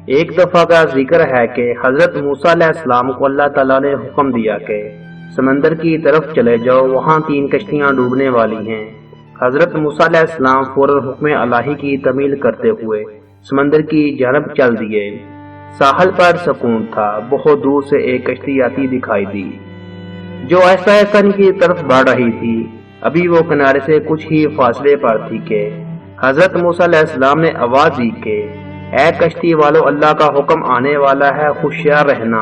ایک دفعہ کا ذکر ہے کہ حضرت موسیٰ علیہ السلام کو اللہ تعالیٰ نے حکم دیا کہ سمندر کی طرف چلے جاؤ، وہاں 3 کشتیاں ڈوبنے والی ہیں۔ حضرت موسیٰ علیہ السلام فوراً حکم الہی کی تعمیل کرتے ہوئے سمندر کی جانب چل دیے۔ ساحل پر سکون تھا، بہت دور سے ایک کشتی آتی دکھائی دی جو آہستہ آہستہ ان کی طرف بڑھ رہی تھی۔ ابھی وہ کنارے سے کچھ ہی فاصلے پر تھی کہ حضرت موسیٰ علیہ السلام نے آواز دی کہ اے کشتی والو، اللہ کا حکم آنے والا ہے، ہوشیار رہنا۔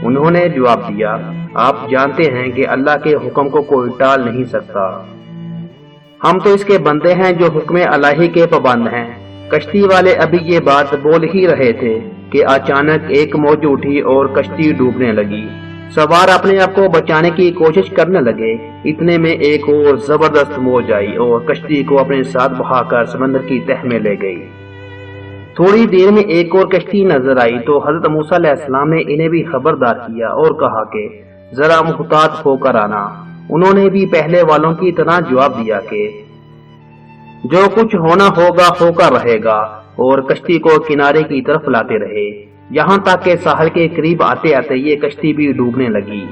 انہوں نے جواب دیا، آپ جانتے ہیں کہ اللہ کے حکم کو کوئی ٹال نہیں سکتا، ہم تو اس کے بندے ہیں جو حکم الہی کے پابند ہیں۔ کشتی والے ابھی یہ بات بول ہی رہے تھے کہ اچانک ایک موج اٹھی اور کشتی ڈوبنے لگی۔ سوار اپنے آپ کو بچانے کی کوشش کرنے لگے، اتنے میں ایک اور زبردست موج آئی اور کشتی کو اپنے ساتھ بہا کر سمندر کی تہ میں لے گئی۔ تھوڑی دیر میں ایک اور کشتی نظر آئی تو حضرت موسیٰ علیہ السلام نے انہیں بھی خبردار کیا اور کہا کہ ذرا محتاط ہو کر آنا۔ انہوں نے بھی پہلے والوں کی طرح جواب دیا کہ جو کچھ ہونا ہوگا ہو کر رہے گا، اور کشتی کو کنارے کی طرف لاتے رہے، یہاں تک کہ ساحل کے قریب آتے آتے یہ کشتی بھی ڈوبنے لگی۔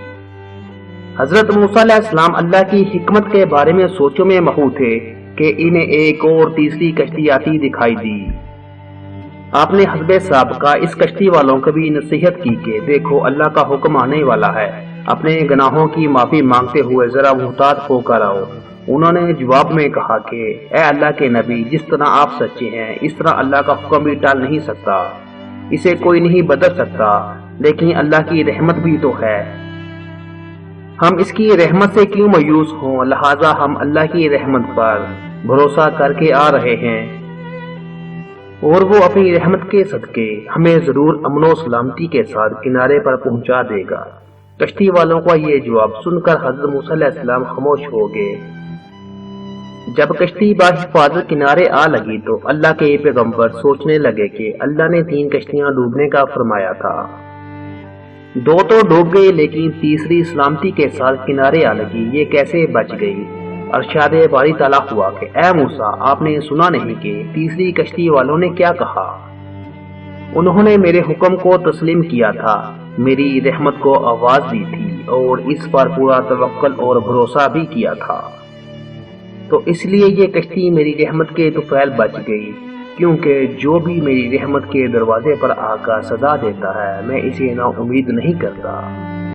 حضرت موسیٰ علیہ السلام اللہ کی حکمت کے بارے میں سوچوں میں مخو تھے کہ انہیں ایک اور تیسری کشتی آتی دکھائی دی۔ آپ نے حسب سابقہ اس کشتی والوں کو بھی نصیحت کی کہ دیکھو اللہ کا حکم آنے والا ہے، اپنے گناہوں کی معافی مانگتے ہوئے ذرا محتاط ہو کر آؤ۔ انہوں نے جواب میں کہا کہ اے اللہ کے نبی، جس طرح آپ سچے ہیں اس طرح اللہ کا حکم بھی ٹال نہیں سکتا، اسے کوئی نہیں بدل سکتا، لیکن اللہ کی رحمت بھی تو ہے، ہم اس کی رحمت سے کیوں مایوس ہوں؟ لہٰذا ہم اللہ کی رحمت پر بھروسہ کر کے آ رہے ہیں، اور وہ اپنی رحمت کے صدقے ہمیں ضرور امن و سلامتی کے ساتھ کنارے پر پہنچا دے گا۔ کشتی والوں کا یہ جواب سن کر حضرت موسیٰ علیہ السلام خاموش ہو گئے۔ جب کشتی بحفاظت کنارے آ لگی تو اللہ کے پیغمبر سوچنے لگے کہ اللہ نے 3 کشتیاں ڈوبنے کا فرمایا تھا، 2 تو ڈوب گئی لیکن تیسری سلامتی کے ساتھ کنارے آ لگی، یہ کیسے بچ گئی؟ ارشاد باری تعالیٰ ہوا کہ اے موسیٰ، آپ نے سنا نہیں کہ تیسری کشتی والوں نے کیا کہا؟ انہوں نے میرے حکم کو تسلیم کیا تھا، میری رحمت کو آواز دی تھی اور اس پر پورا توکل اور بھروسہ بھی کیا تھا، تو اس لیے یہ کشتی میری رحمت کے طفیل بچ گئی، کیونکہ جو بھی میری رحمت کے دروازے پر آ کر صدا دیتا ہے میں اسے نا امید نہیں کرتا۔